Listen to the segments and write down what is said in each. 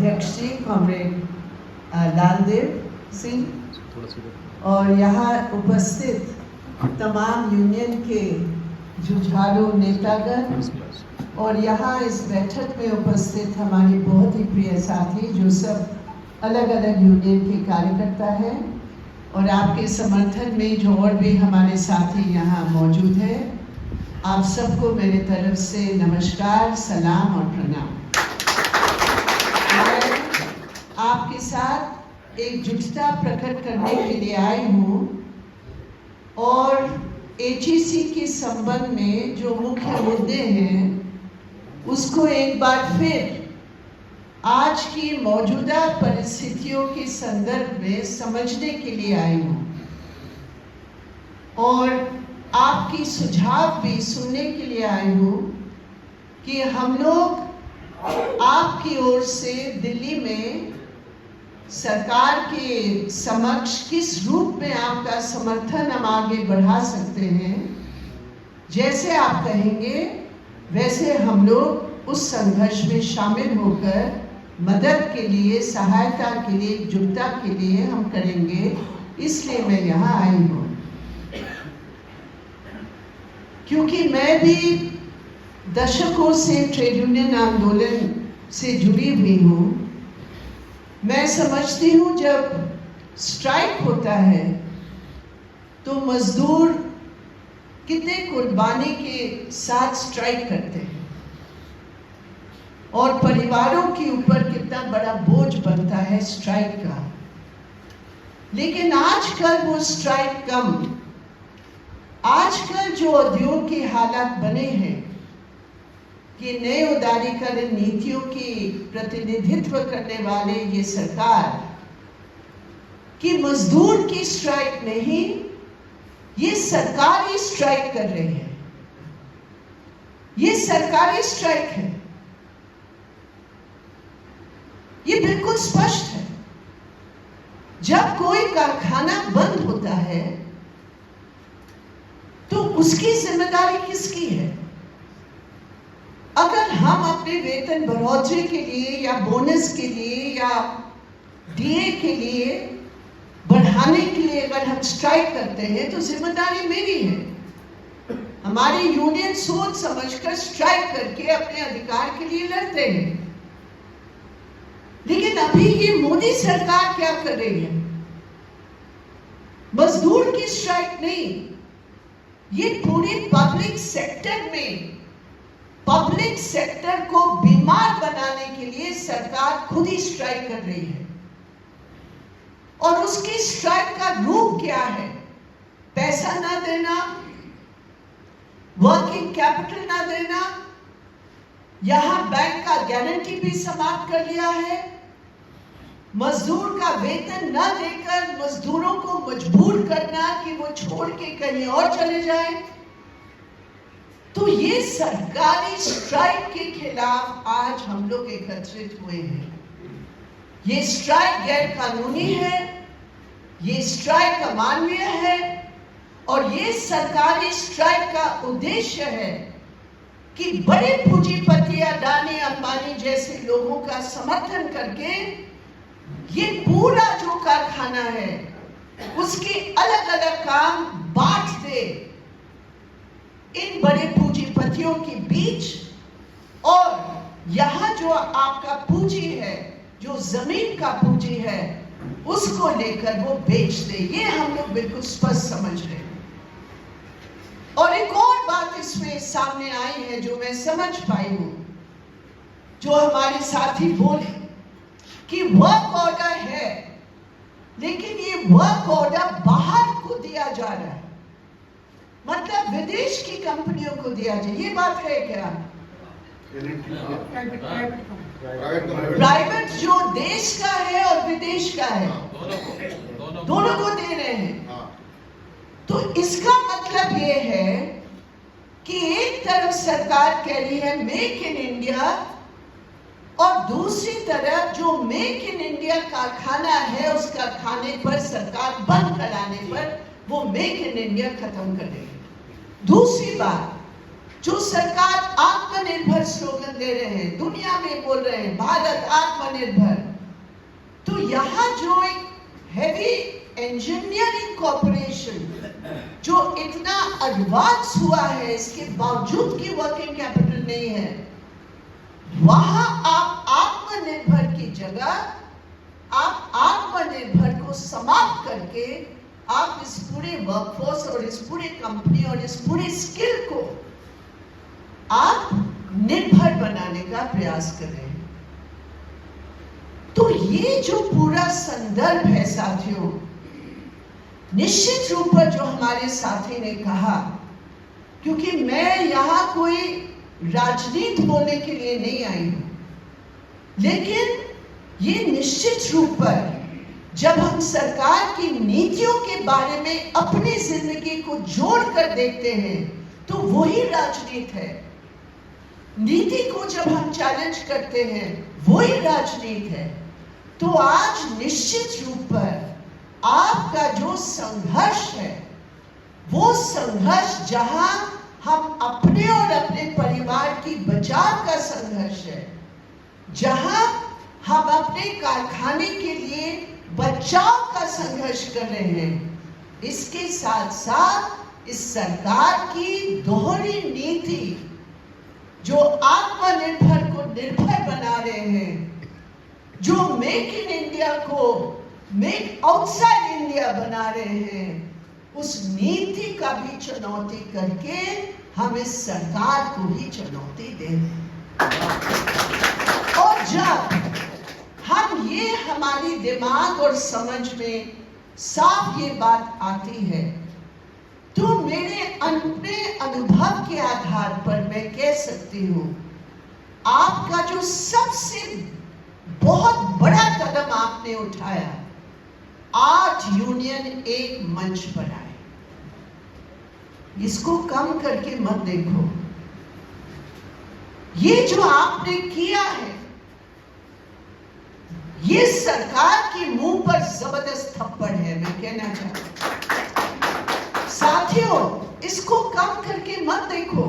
अध्यक्ष जी कॉमरेड लालदेव सिंह और यहाँ उपस्थित तमाम यूनियन के जुझारू नेतागण और यहाँ इस बैठक में उपस्थित हमारे बहुत ही प्रिय साथी जो सब अलग अलग यूनियन के कार्यकर्ता हैं और आपके समर्थन में जो और भी हमारे साथी यहाँ मौजूद हैं, आप सबको मेरे तरफ से नमस्कार, सलाम और प्रणाम। मैं आपके साथ एकजुटता प्रकट करने के लिए आई हूँ और एचईसी के संबंध में जो मुख्य मुद्दे हैं उसको एक बार फिर आज की मौजूदा परिस्थितियों के संदर्भ में समझने के लिए आई हूँ और आपकी सुझाव भी सुनने के लिए आई हूँ कि हम लोग आपकी ओर से दिल्ली में सरकार के समक्ष किस रूप में आपका समर्थन हम आगे बढ़ा सकते हैं। जैसे आप कहेंगे वैसे हम लोग उस संघर्ष में शामिल होकर मदद के लिए, सहायता के लिए, एकजुटता के लिए हम करेंगे। इसलिए मैं यहाँ आई हूँ क्योंकि मैं भी दशकों से ट्रेड यूनियन आंदोलन से जुड़ी हुई हूँ। मैं समझती हूँ जब स्ट्राइक होता है तो मजदूर कितने कुर्बानी के साथ स्ट्राइक करते हैं और परिवारों के ऊपर कितना बड़ा बोझ बनता है स्ट्राइक का। लेकिन आजकल वो स्ट्राइक कम, आजकल जो उद्योग के हालात बने हैं कि नए उदारीकरण नीतियों की प्रतिनिधित्व करने वाले ये सरकार कि मजदूर की स्ट्राइक नहीं, ये सरकारी स्ट्राइक कर रही है। ये सरकारी स्ट्राइक है, ये बिल्कुल स्पष्ट है। जब कोई कारखाना बंद होता है तो उसकी जिम्मेदारी किसकी है? अगर हम अपने वेतन बढ़ोतरी के लिए या बोनस के लिए या डीए के लिए बढ़ाने के लिए अगर हम स्ट्राइक करते हैं तो जिम्मेदारी मेरी है। हमारी यूनियन सोच समझकर स्ट्राइक करके अपने अधिकार के लिए लड़ते हैं। लेकिन अभी ये मोदी सरकार क्या कर रही है? मजदूर की स्ट्राइक नहीं, ये पूरे पब्लिक सेक्टर में पब्लिक सेक्टर को बीमार बनाने के लिए सरकार खुद ही स्ट्राइक कर रही है। और उसकी स्ट्राइक का रूप क्या है? पैसा ना देना, वर्किंग कैपिटल ना देना, यहां बैंक का गारंटी भी समाप्त कर लिया है, मजदूर का वेतन ना देकर मजदूरों को मजबूर करना कि वो छोड़ के कहीं और चले जाएं। तो ये सरकारी स्ट्राइक के खिलाफ आज हम लोग एकत्रित हुए हैं। ये स्ट्राइक गैर कानूनी है, ये स्ट्राइक अमानवीय है और ये सरकारी स्ट्राइक का उद्देश्य है कि बड़े पूंजीपति अडानी अंबानी जैसे लोगों का समर्थन करके ये पूरा जो कारखाना है उसके अलग अलग काम बांट दे इन बड़े पूंजीपतियों के बीच और यहाँ जो आपका पूंजी है, जो जमीन का पूंजी है, उसको लेकर वो बेच दे। ये हम लोग बिल्कुल स्पष्ट समझ रहे हैं। और एक और बात इसमें सामने आई है जो मैं समझ पाई हूं, जो हमारे साथी बोले कि वर्क ऑर्डर है लेकिन ये वर्क ऑर्डर बाहर को दिया जा रहा है, मतलब विदेश की कंपनियों को दिया जाए। ये बात है क्या? प्राइवेट जो देश का है और विदेश का है दोनों को दे रहे हैं। तो इसका मतलब ये है कि एक तरफ सरकार कह रही है मेक इन इंडिया और दूसरी तरफ जो मेक इन इंडिया कारखाना है उस कारखाने पर सरकार बंद कराने पर वो मेक इन इंडिया खत्म कर देगी। दूसरी बात, जो सरकार आत्मनिर्भर स्लोगन दे रहे हैं, दुनिया में बोल रहे हैं भारत आत्मनिर्भर, तो यहाँ जो एक हेवी इंजीनियरिंग कॉर्पोरेशन जो इतना एडवांस हुआ है, इसके बावजूद की वर्किंग कैपिटल नहीं है, वहां आप आत्मनिर्भर की जगह आप आत्मनिर्भर को समाप्त करके आप इस पूरे वर्कफोर्स और इस पूरे कंपनी और इस पूरे स्किल को आप निर्भर बनाने का प्रयास कर रहे हैं। तो ये जो पूरा संदर्भ है साथियों, निश्चित रूप पर जो हमारे साथी ने कहा, क्योंकि मैं यहां कोई राजनीति बोलने के लिए नहीं आई हूं, लेकिन ये निश्चित रूप पर जब हम सरकार की नीतियों के बारे में अपनी जिंदगी को जोड़कर देखते हैं तो वही राजनीति है। नीति को जब हम चैलेंज करते हैं वही राजनीति है। तो आज निश्चित रूप पर आपका जो संघर्ष है, वो संघर्ष जहां हम अपने और अपने परिवार की बचाव का संघर्ष है, जहां हम अपने कारखाने के लिए बचाव का संघर्ष कर रहे हैं, इसके साथ साथ इस सरकार की दोहरी नीति जो आत्मनिर्भर को निर्भर बना रहे हैं, जो मेक इन इंडिया को मेक आउटसाइड इंडिया बना रहे हैं, उस नीति का भी चुनौती करके हम इस सरकार को भी चुनौती दे रहे हैं। और जब हम ये हमारी दिमाग और समझ में साफ ये बात आती है, तो मेरे अपने अनुभव के आधार पर मैं कह सकती हूँ, आपका जो सबसे बहुत बड़ा कदम आपने उठाया, आज यूनियन एक मंच पर आए। इसको कम करके मत देखो। ये जो आपने किया है, ये सरकार के मुंह पर जबरदस्त थप्पड़ है, मैं कहना चाहता हूं। साथियों, इसको कम करके मत देखो।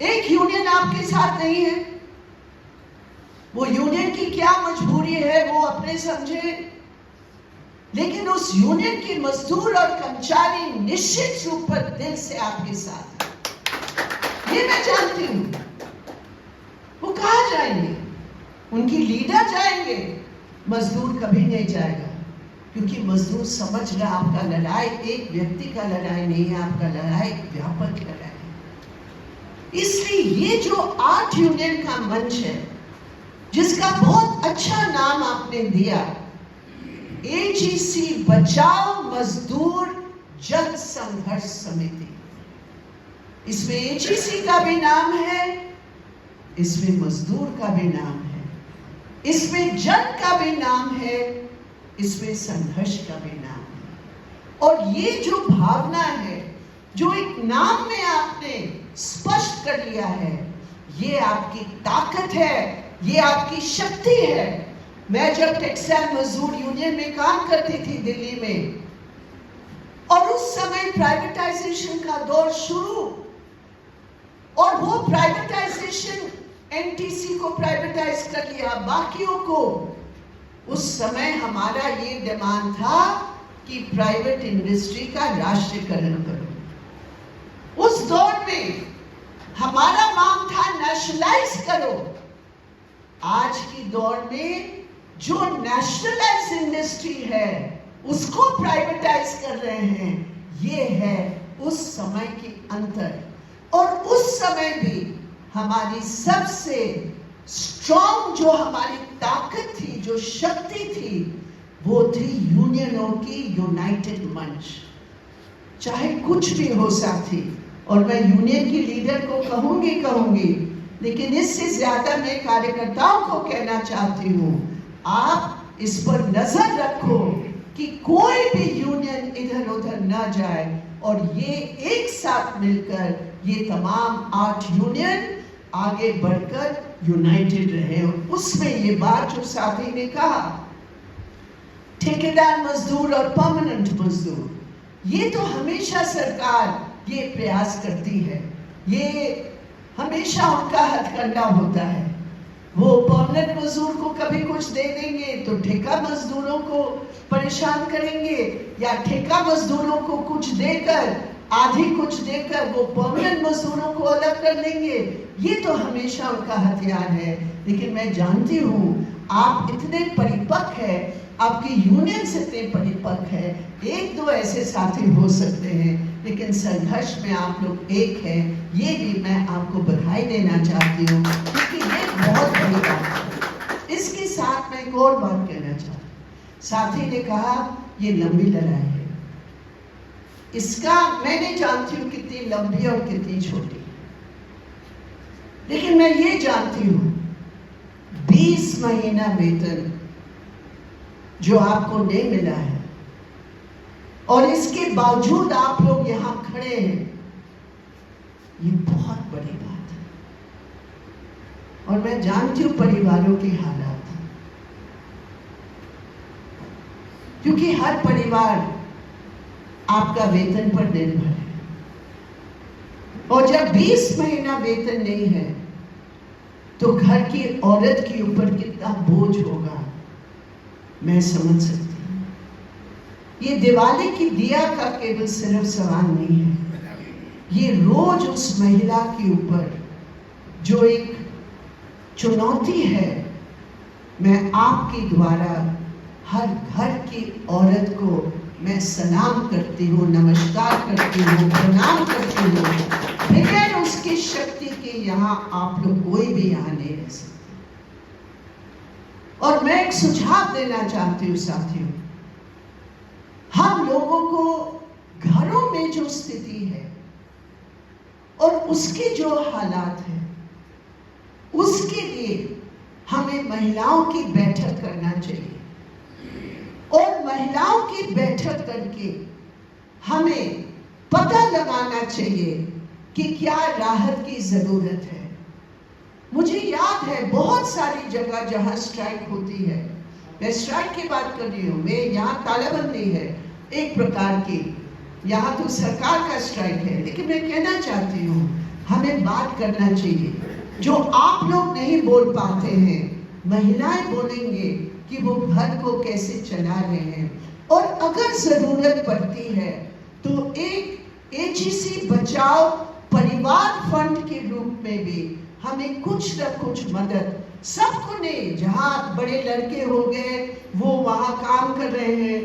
एक यूनियन आपके साथ नहीं है, वो यूनियन की क्या मजबूरी है वो अपने समझे, लेकिन उस यूनियन के मजदूर और कर्मचारी निश्चित रूप पर दिल से आपके साथ हैं। ये मैं जानती हूं। वो कहां जाएंगे? उनकी लीडर जाएंगे, मजदूर कभी नहीं जाएगा, क्योंकि मजदूर समझ रहा आपका लड़ाई एक व्यक्ति का लड़ाई नहीं है, आपका लड़ाई व्यापक लड़ाई है। इसलिए ये जो 8 यूनियन का मंच है, जिसका बहुत अच्छा नाम आपने दिया, एजीसी बचाओ मजदूर जन संघर्ष समिति, इसमें एजीसी का भी नाम है, इसमें मजदूर का भी नाम है, इसमें जन का भी नाम है, इसमें संघर्ष का भी नाम है। और ये जो भावना है, जो एक नाम में आपने स्पष्ट कर लिया है, ये आपकी ताकत है, ये आपकी शक्ति है। मैं जब टेक्सटाइल मजदूर यूनियन में काम करती थी दिल्ली में, और उस समय प्राइवेटाइजेशन का दौर शुरू, और वो प्राइवेटाइजेशन एनटीसी को प्राइवेटाइज कर लिया, बाकियों को। उस समय हमारा ये डिमांड था कि प्राइवेट इंडस्ट्री का राष्ट्रीयकरण करो। उस दौर में हमारा मांग था नेशनलाइज करो। आज की दौर में जो नेशनलाइज इंडस्ट्री है उसको प्राइवेटाइज कर रहे हैं। ये है उस समय के अंतर। और उस समय भी हमारी सबसे स्ट्रॉन्ग जो हमारी ताकत थी, जो शक्ति थी, वो थी यूनियनों की यूनाइटेड मंच। चाहे कुछ भी हो साथी, और मैं यूनियन की लीडर को कहूंगी, लेकिन इससे ज्यादा मैं कार्यकर्ताओं को कहना चाहती हूँ, आप इस पर नजर रखो कि कोई भी यूनियन इधर उधर ना जाए, और ये एक साथ मिलकर ये तमाम 8 यूनियन आगे बढ़कर यूनाइटेड रहे। और उसमें ये बात जो साथी ने कहा, ठेकेदार मजदूर और परमानेंट मजदूर, ये तो हमेशा सरकार ये प्रयास करती है ये हमेशा उनका हथकंडा होता है। वो परमानेंट मजदूर को कभी कुछ दे देंगे तो ठेका मजदूरों को परेशान करेंगे, या ठेका मजदूरों को कुछ देकर, आधी कुछ देकर वो परमानेंट मजदूरों को अलग कर लेंगे। ये तो हमेशा उनका हथियार है। लेकिन मैं जानती हूँ आप इतने परिपक्व है, आपकी यूनियन से इतने परिपक्व है। एक दो ऐसे साथी हो सकते हैं, लेकिन संघर्ष में आप लोग एक है, ये भी मैं आपको बधाई देना चाहती हूँ, क्योंकि ये बहुत बड़ी बात है। इसके साथ मैं एक और बात कहना चाहती हूँ। साथी ने कहा ये लंबी लड़ाई है, इसका मैं नहीं जानती हूँ कितनी लंबी और कितनी छोटी, लेकिन मैं ये जानती हूँ 20 महीना वेतन जो आपको नहीं मिला है, और इसके बावजूद आप लोग यहां खड़े हैं, ये बहुत बड़ी बात है। और मैं जानती हूं परिवारों के हालात, क्योंकि हर परिवार आपका वेतन पर निर्भर है, और जब 20 महीना वेतन नहीं है तो घर की औरत के ऊपर कितना बोझ होगा मैं समझ सकती हूँ। ये दिवाली की दिया का केवल सिर्फ सवाल नहीं है, ये रोज उस महिला के ऊपर जो एक चुनौती है। मैं आपके द्वारा हर घर की औरत को मैं सलाम करती हूँ, नमस्कार करती हूँ, प्रणाम करती हूँ। बगैर उसकी शक्ति के यहाँ आप लोग कोई भी यहाँ नहीं रह सकते। और मैं एक सुझाव देना चाहती हूँ साथियों, हम लोगों को घरों में जो स्थिति है और उसके जो हालात हैं, उसके लिए हमें महिलाओं की बैठक करना चाहिए, और महिलाओं की बैठक करके हमें पता लगाना चाहिए कि क्या राहत की जरूरत है। मुझे याद है बहुत सारी जगह जहां स्ट्राइक होती है, मैं स्ट्राइक की बात कर रही हूँ, मैं यहाँ तालाबंदी है एक प्रकार की, यहाँ तो सरकार का स्ट्राइक है, लेकिन मैं कहना चाहती हूँ हमें बात करना चाहिए। जो आप लोग नहीं बोल पाते हैं, महिलाएं बोलेंगे कि वो घर को कैसे चला रहे हैं, और अगर जरूरत पड़ती है तो एक एजीसी बचाओ परिवार फंड के रूप में भी हमें कुछ न कुछ मदद, सबको नहीं, जहाँ बड़े लड़के हो गए वो वहाँ काम कर रहे हैं,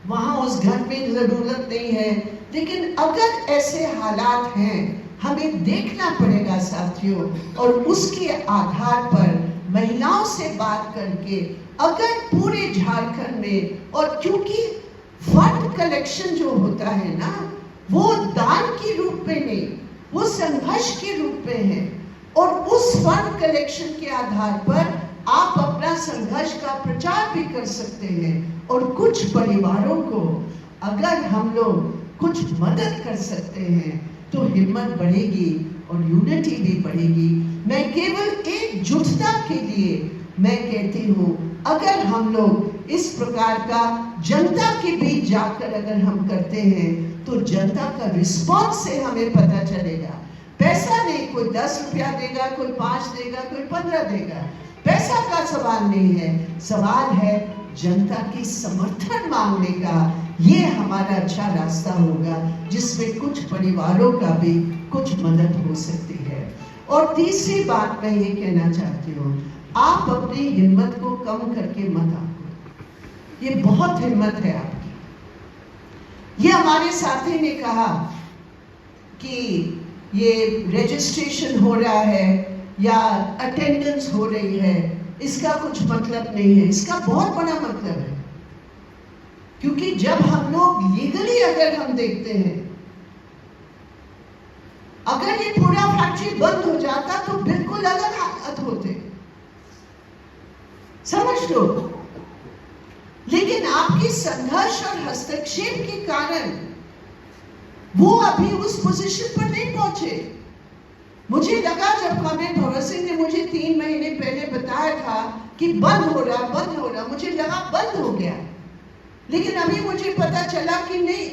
वहाँ उस घर में जरूरत नहीं है, लेकिन अगर ऐसे हालात हैं हमें देखना पड़ेगा साथियों, और उसके आधार पर महिलाओं से बात करके अगर पूरे झारखंड में, और क्योंकि फंड कलेक्शन जो होता है ना, वो दान के रूप में नहीं, वो संघर्ष के रूप में है, और उस फंड कलेक्शन के आधार पर आप अपना संघर्ष का प्रचार भी कर सकते हैं, और कुछ परिवारों को अगर हम लोग कुछ मदद कर सकते हैं तो हिम्मत बढ़ेगी और यूनिटी भी बढ़ेगी। मैं केवल एकजुटता के लिए मैं कहती हूँ, अगर हम लोग इस प्रकार का जनता के बीच जाकर अगर हम करते हैं तो जनता का रिस्पॉन्स से हमें पता चलेगा। पैसा नहीं, कोई 10 रुपया देगा, कोई 5 देगा, कोई 15 देगा, पैसा का सवाल नहीं है, सवाल है जनता की समर्थन मांगने का। ये हमारा अच्छा रास्ता होगा जिसमें कुछ परिवारों का भी कुछ मदद हो सकती है। और तीसरी बात मैं ये कहना चाहती हूँ, आप अपनी हिम्मत को कम करके मत आपको, ये बहुत हिम्मत है आपकी। ये हमारे साथी ने कहा कि ये रजिस्ट्रेशन हो रहा है या अटेंडेंस हो रही है, इसका कुछ मतलब नहीं है। इसका बहुत बड़ा मतलब है, क्योंकि जब हम लोग लीगली अगर हम देखते हैं, अगर ये पूरा फैक्ट्री बंद हो जाता तो बिल्कुल अलग हालत होते, समझ लो। लेकिन आपकी संघर्ष और हस्तक्षेप के कारण वो अभी उस पोजीशन पर नहीं पहुंचे। मुझे लगा जब कॉमरेड भवर सिंह ने मुझे 3 महीने पहले बताया था कि बंद हो रहा, मुझे लगा बंद हो गया, लेकिन अभी मुझे पता चला कि नहीं,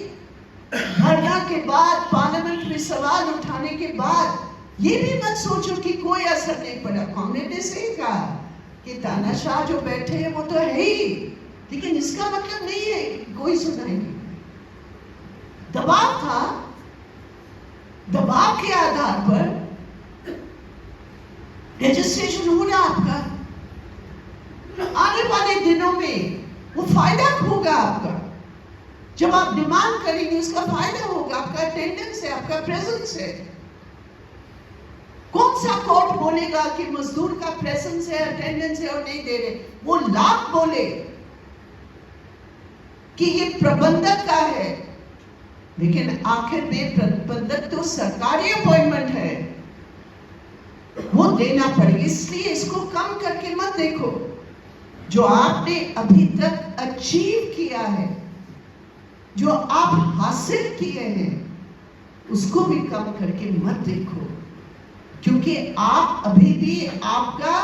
धरना के बाद, पार्लियामेंट में सवाल उठाने के बाद ये भी मत सोचो कि कोई असर नहीं पड़ा। कांग्रेस ने सही कहा कि तानाशाह जो बैठे हैं वो तो है ही, लेकिन इसका मतलब नहीं है कि कोई सुनाएंगे। दबाव था, दबाव के आधार पर रजिस्ट्रेशन हो रहा आपका। आने वाले दिनों में वो फायदा होगा आपका। जब आप डिमांड करेंगे उसका फायदा होगा, आपका अटेंडेंस है, आपका प्रेजेंस है। कौन सा कोर्ट बोलेगा कि मजदूर का प्रेजेंस है, अटेंडेंस है और नहीं दे रहे? वो लाभ बोले कि ये प्रबंधक का है, लेकिन आखिर में प्रबंधक तो सरकारी अपॉइंटमेंट है, वो देना पड़ेगा। इसलिए इसको कम करके मत देखो। जो आपने अभी तक अचीव किया है, जो आप हासिल किए हैं, उसको भी कम करके मत देखो, क्योंकि आप अभी भी, आपका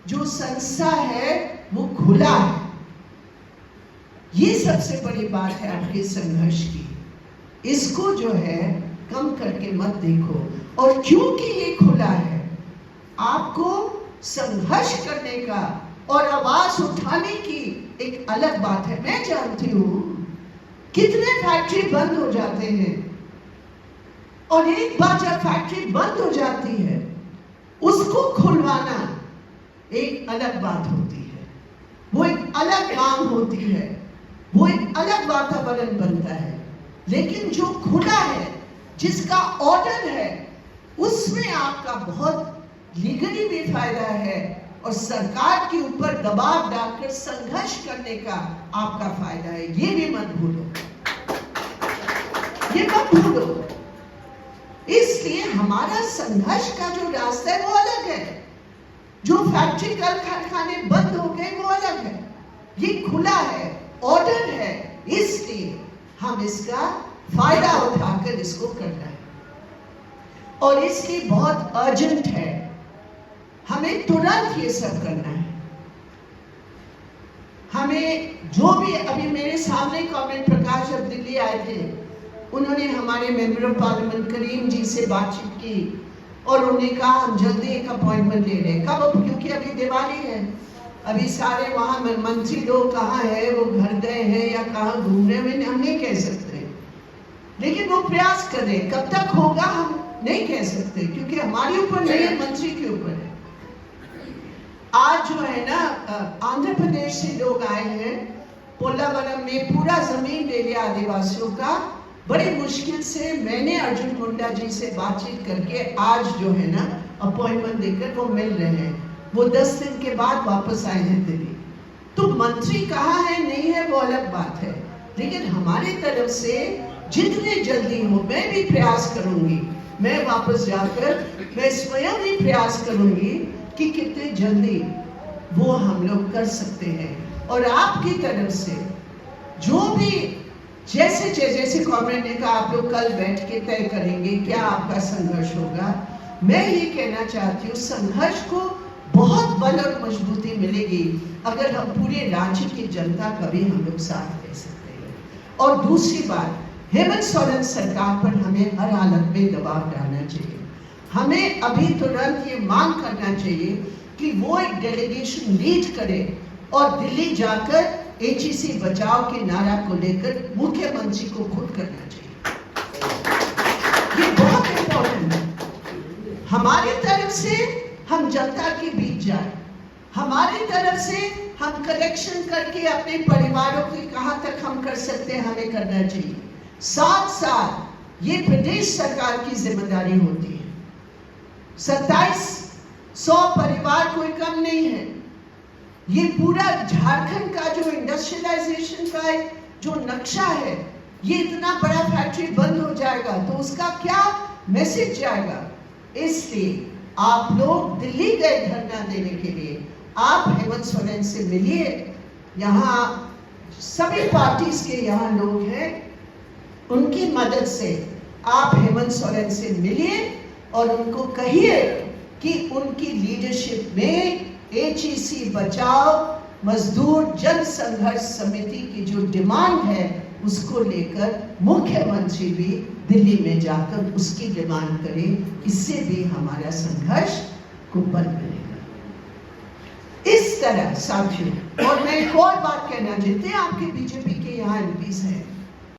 जो संस्था है वो खुला है। ये सबसे बड़ी बात है आपके संघर्ष की। इसको जो है कम करके मत देखो। और क्योंकि ये खुला है, आपको संघर्ष करने का और आवाज उठाने की एक अलग बात है। मैं जानती हूं कितने फैक्ट्री बंद हो जाते हैं, और एक बार जब फैक्ट्री बंद हो जाती है उसको खुलवाना एक अलग बात होती है, वो एक अलग मांग होती है, वो एक अलग वातावरण बनता है। लेकिन जो खुला है, जिसका ऑर्डर है, उसमें आपका बहुत लीगली भी फायदा है और सरकार के ऊपर दबाव डालकर संघर्ष करने का आपका फायदा है। ये भी मत भूलो, ये मत भूलो। इसलिए हमारा संघर्ष का जो रास्ता है वो अलग है। जो फैक्ट्री कल कारखाने बंद हो गए वो अलग है, ये खुला है, ऑर्डर है, इसलिए हम इसका फायदा उठाकर इसको करना है। और इसलिए बहुत अर्जेंट है, हमें तुरंत ये सब करना है। हमें जो भी, अभी मेरे सामने कमेंट प्रकाश जब दिल्ली आए थे, उन्होंने हमारे मेंबर ऑफ पार्लियामेंट करीम जी से बातचीत की और उन्होंने कहा हम जल्दी एक अपॉइंटमेंट ले रहे हैं। कब? क्योंकि अभी दिवाली है, अभी सारे वहाँ मंत्री लोग कहाँ है, वो घर गए हैं या कहाँ घूम रहे हैं, हम नहीं कह सकते, लेकिन वो प्रयास कर रहे हैं। कब तक होगा हम नहीं कह सकते, क्योंकि हमारे ऊपर नहीं है, मंत्री के ऊपर है। आज जो है ना, आंध्र प्रदेश से लोग आए हैं, पोलावरम में पूरा जमीन ले लिया आदिवासियों का। बड़ी मुश्किल से मैंने अर्जुन मुंडा जी से बातचीत करके आज जो है ना अपॉइंटमेंट देकर वो मिल रहे हैं। वो 10 दिन के बाद वापस आए हैं दिल्ली। तो मंत्री कहाँ है नहीं है वो अलग बात है, लेकिन हमारी तरफ से जितने जल्दी हो, मैं भी प्रयास करूंगी, मैं वापस जाकर मैं स्वयं भी प्रयास करूंगी कि कितने जल्दी वो हम लोग कर सकते हैं। और आपकी तरफ से जो भी जैसे जैसे कॉमरेड ने कहा, आप लोग कल बैठ के तय करेंगे क्या आपका संघर्ष होगा। मैं ये कहना चाहती हूँ, संघर्ष को बहुत बल और मजबूती मिलेगी अगर हम पूरे राज्य की जनता का भी हम लोग साथ दे सकते हैं। और दूसरी बात, हेमंत सोरेन सरकार पर हमें हर हालत में दबाव डालना चाहिए। हमें अभी तुरंत ये मांग करना चाहिए कि वो एक डेलीगेशन लीड करे और दिल्ली जाकर HEC बचाओ के नारा को लेकर मुख्यमंत्री को खुद करना चाहिए। ये बहुत इंपॉर्टेंट है। हमारी तरफ से हम जनता के बीच जाए, हमारी तरफ से हम कलेक्शन करके अपने परिवारों के कहां तक हम कर सकते हैं हमें करना चाहिए। साथ साथ ये प्रदेश सरकार की जिम्मेदारी होती है। 2700 परिवार कोई कम नहीं है। ये पूरा झारखंड का जो इंडस्ट्रियलाइजेशन का जो नक्शा है, ये इतना बड़ा फैक्ट्री बंद हो जाएगा तो उसका क्या मैसेज जाएगा। इसलिए आप लोग दिल्ली गए धरना देने के लिए, आप हेमंत सोरेन से मिलिए। यहाँ सभी पार्टीज के यहाँ लोग हैं, उनकी मदद से आप हेमंत सोरेन से मिलिए और उनको कहिए कि उनकी लीडरशिप में HEC बचाओ मजदूर जन संघर्ष समिति की जो डिमांड है उसको लेकर मुख्यमंत्री भी दिल्ली में जाकर उसकी डिमांड करे, इससे भी हमारा संघर्ष को बंद करेगा। इस तरह साथियों, और मैं एक और बात कहना चाहती हूँ आपके बीजेपी